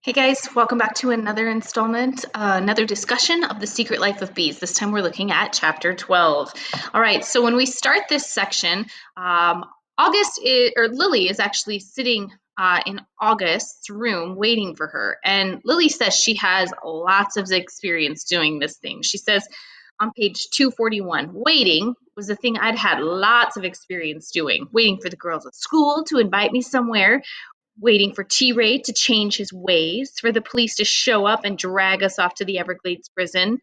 Hey guys, welcome back to another installment, another discussion of The Secret Life of Bees. This time we're looking at chapter 12. All right, so when we start this section, um, Lily is actually sitting in August's room waiting for her. And Lily says she has lots of experience doing this thing. She says on page 241, waiting was the thing I'd had lots of experience doing, waiting for the girls at school to invite me somewhere, waiting for T-Ray to change his ways, for the police to show up and drag us off to the Everglades prison,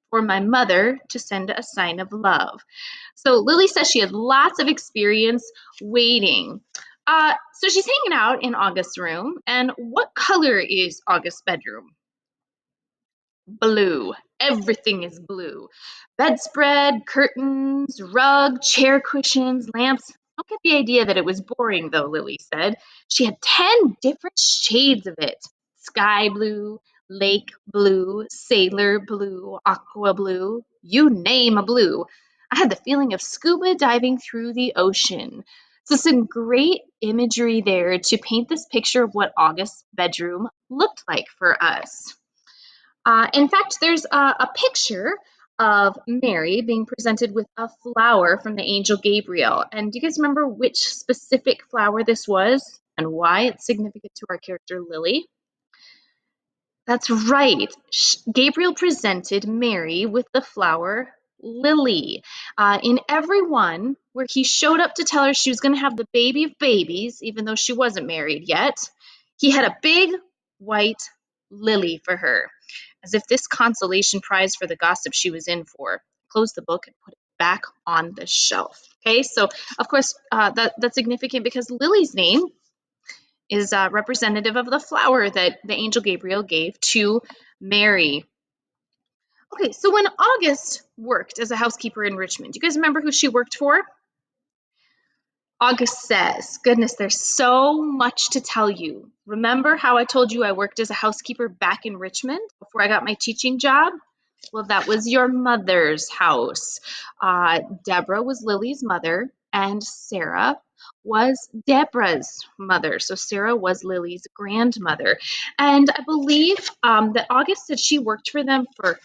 for my mother to send a sign of love. So Lily says she has lots of experience waiting. So she's hanging out in August's room. And what color is August's bedroom? Blue. Everything is blue. Bedspread, curtains, rug, chair cushions, lamps. Don't get the idea that it was boring, though, Lily said. She had 10 different shades of it: sky blue, lake blue, sailor blue, aqua blue, you name a blue. I had the feeling of scuba diving through the ocean. So, some great imagery there to paint this picture of what August's bedroom looked like for us. In fact, there's a picture of Mary being presented with a flower from the angel Gabriel. And do you guys remember which specific flower this was and why it's significant to our character Lily? That's right. Gabriel presented Mary with the flower lily. In every one where he showed up to tell her she was going to have the baby of babies, even though she wasn't married yet, he had a big white lily for her, as if this consolation prize for the gossip she was in for. Closed the book and put it back on the shelf. Okay, so of course that's significant because Lily's name is representative of the flower that the angel Gabriel gave to Mary. Okay, so when August worked as a housekeeper in Richmond, do you guys remember who she worked for? August says, goodness, there's so much to tell you. Remember how I told you I worked as a housekeeper back in Richmond before I got my teaching job? Well, that was your mother's house. Deborah was Lily's mother, and Sarah was Deborah's mother. So Sarah was Lily's grandmother. And I believe that August said she worked for them for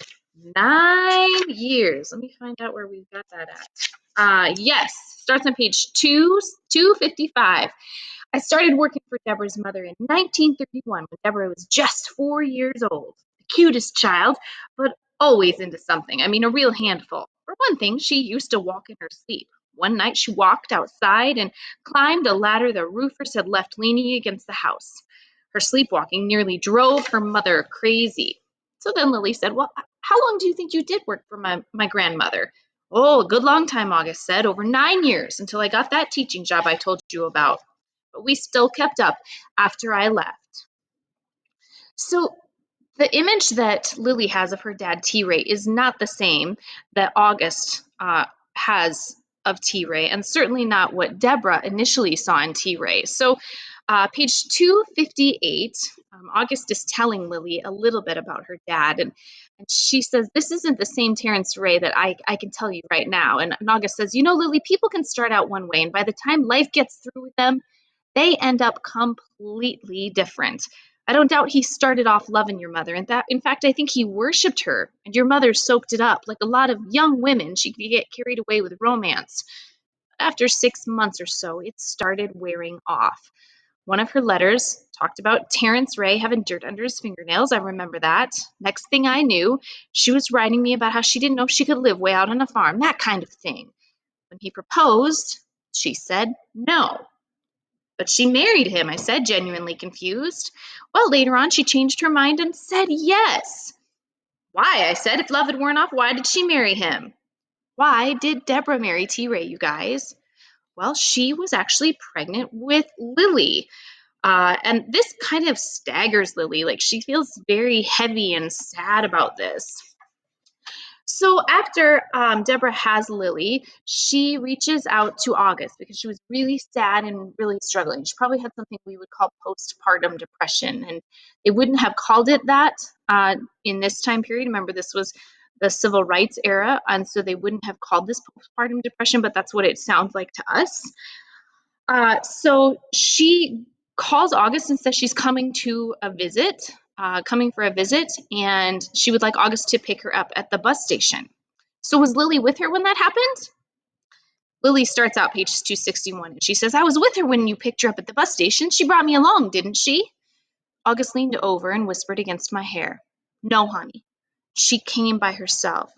9 years. Let me find out where we got that at. Yes, starts on page 255. I started working for Deborah's mother in 1931 when Deborah was just 4 years old. The cutest child, but always into something. I mean, a real handful. For one thing, she used to walk in her sleep. One night she walked outside and climbed a ladder the roofers had left leaning against the house. Her sleepwalking nearly drove her mother crazy. So then Lily said, well, how long do you think you did work for my grandmother? Oh, a good long time, August said. Over 9 years, until I got that teaching job I told you about. But we still kept up after I left. So the image that Lily has of her dad T-Ray is not the same that August has of T-Ray, and certainly not what Deborah initially saw in T-Ray. So page 258, August is telling Lily a little bit about her dad, and she says, this isn't the same Terrence Ray that I can tell you right now. And August says, you know, Lily, people can start out one way, and by the time life gets through with them, they end up completely different. I don't doubt he started off loving your mother, and that, in fact, I think he worshipped her, and your mother soaked it up. Like a lot of young women, she could get carried away with romance. After 6 months or so, it started wearing off. One of her letters talked about Terrence Ray having dirt under his fingernails. I remember that. Next thing I knew, she was writing me about how she didn't know if she could live way out on a farm, that kind of thing. When he proposed, she said no. But she married him, I said, genuinely confused. Well, later on, she changed her mind and said yes. Why? I said, if love had worn off, why did she marry him? Why did Deborah marry T. Ray, you guys? Well, she was actually pregnant with Lily. And this kind of staggers Lily. Like, she feels very heavy and sad about this. So after Deborah has Lily, she reaches out to August because she was really sad and really struggling. She probably had something we would call postpartum depression, and they wouldn't have called it that in this time period. Remember, this was the civil rights era, and so they wouldn't have called this postpartum depression, but that's what it sounds like to us. So she calls August and says she's coming for a visit, and she would like August to pick her up at the bus station. So was Lily with her when that happened? Lily starts out page 261, and she says, I was with her when you picked her up at the bus station. She brought me along, didn't she? August leaned over and whispered against my hair, no, honey, she came by herself.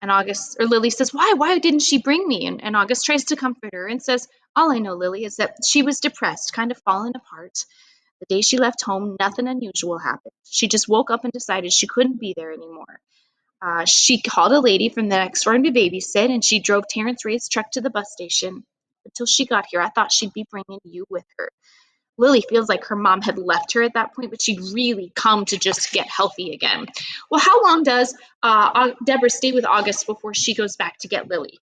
And Lily says, why didn't she bring me? And August tries to comfort her and says, all I know, Lily, is that she was depressed, kind of falling apart. The day she left home, nothing unusual happened. She just woke up and decided she couldn't be there anymore. She called a lady from the next room to babysit, and she drove Terrence Ray's truck to the bus station. Until she got here, I thought she'd be bringing you with her. Lily feels like her mom had left her at that point, but she'd really come to just get healthy again. Well, how long does Deborah stay with August before she goes back to get Lily?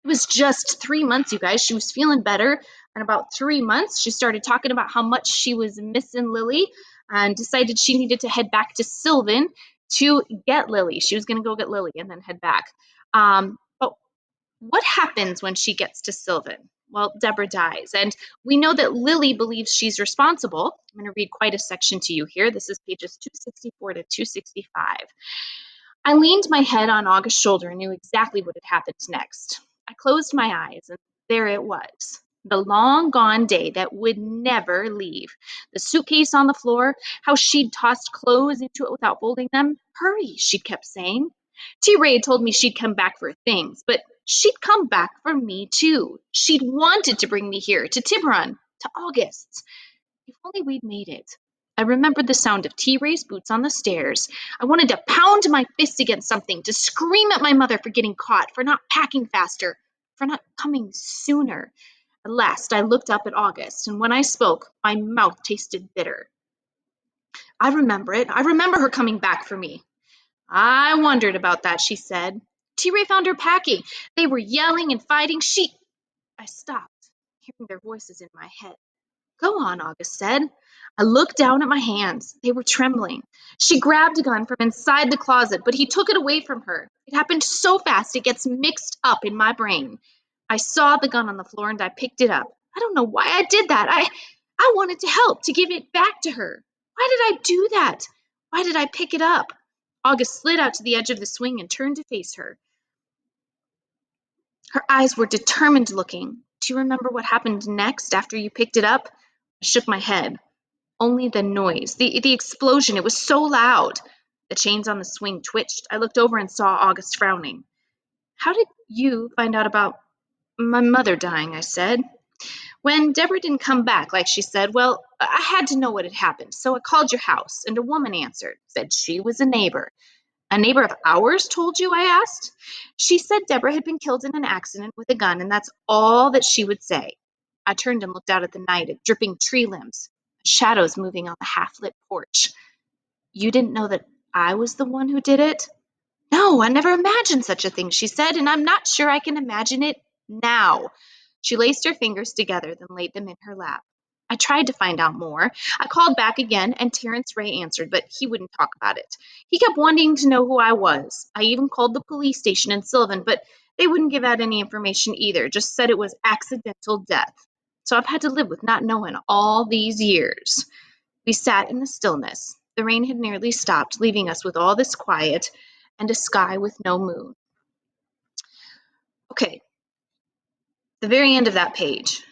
It was just 3 months, you guys. She was feeling better. In about 3 months, she started talking about how much she was missing Lily and decided she needed to head back to Sylvan to get Lily. She was going to go get Lily and then head back. But what happens when she gets to Sylvan? Well, Deborah dies, and we know that Lily believes she's responsible. I'm going to read quite a section to you here. This is pages 264 to 265. I leaned my head on August's shoulder and knew exactly what had happened next. I closed my eyes, and there it was. The long gone day that would never leave. The suitcase on the floor, how she'd tossed clothes into it without folding them. Hurry, she kept saying. T. Ray had told me she'd come back for things, but she'd come back for me too. She'd wanted to bring me here, to Tiburon, to August. If only we'd made it. I remembered the sound of T. Ray's boots on the stairs. I wanted to pound my fist against something, to scream at my mother for getting caught, for not packing faster, for not coming sooner. At last, I looked up at August, and when I spoke, my mouth tasted bitter. I remember it. I remember her coming back for me. I wondered about that, she said. T. Ray found her packing. They were yelling and fighting. I stopped, hearing their voices in my head. Go on, August said. I looked down at my hands. They were trembling. She grabbed a gun from inside the closet, but he took it away from her. It happened so fast it gets mixed up in my brain. I saw the gun on the floor and I picked it up. I don't know why I did that. I wanted to help, to give it back to her. Why did I do that? Why did I pick it up? August slid out to the edge of the swing and turned to face her. Her eyes were determined looking. Do you remember what happened next after you picked it up? I shook my head. Only the noise, the explosion. It was so loud. The chains on the swing twitched. I looked over and saw August frowning. How did you find out about my mother dying? I said. When Deborah didn't come back, like she said, well, I had to know what had happened. So I called your house, and a woman answered, said she was a neighbor. A neighbor of ours told you? I asked. She said Deborah had been killed in an accident with a gun, and that's all that she would say. I turned and looked out at the night, at dripping tree limbs, shadows moving on the half-lit porch. You didn't know that I was the one who did it? No, I never imagined such a thing, she said, and I'm not sure I can imagine it now. She laced her fingers together, then laid them in her lap. I tried to find out more. I called back again, and Terrence Ray answered, but he wouldn't talk about it. He kept wanting to know who I was. I even called the police station in Sylvan, but they wouldn't give out any information either, just said it was accidental death. So I've had to live with not knowing all these years. We sat in the stillness. The rain had nearly stopped, leaving us with all this quiet and a sky with no moon. Okay, the very end of that page.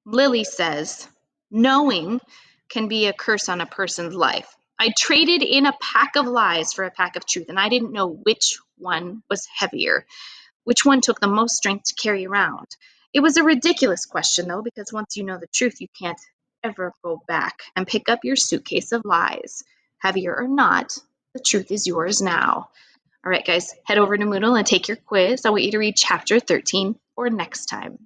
Lily says, knowing can be a curse on a person's life. I traded in a pack of lies for a pack of truth, and I didn't know which one was heavier, which one took the most strength to carry around. It was a ridiculous question, though, because once you know the truth, you can't ever go back and pick up your suitcase of lies. Heavier or not, the truth is yours now. All right, guys, head over to Moodle and take your quiz. I want you to read chapter 13 for next time.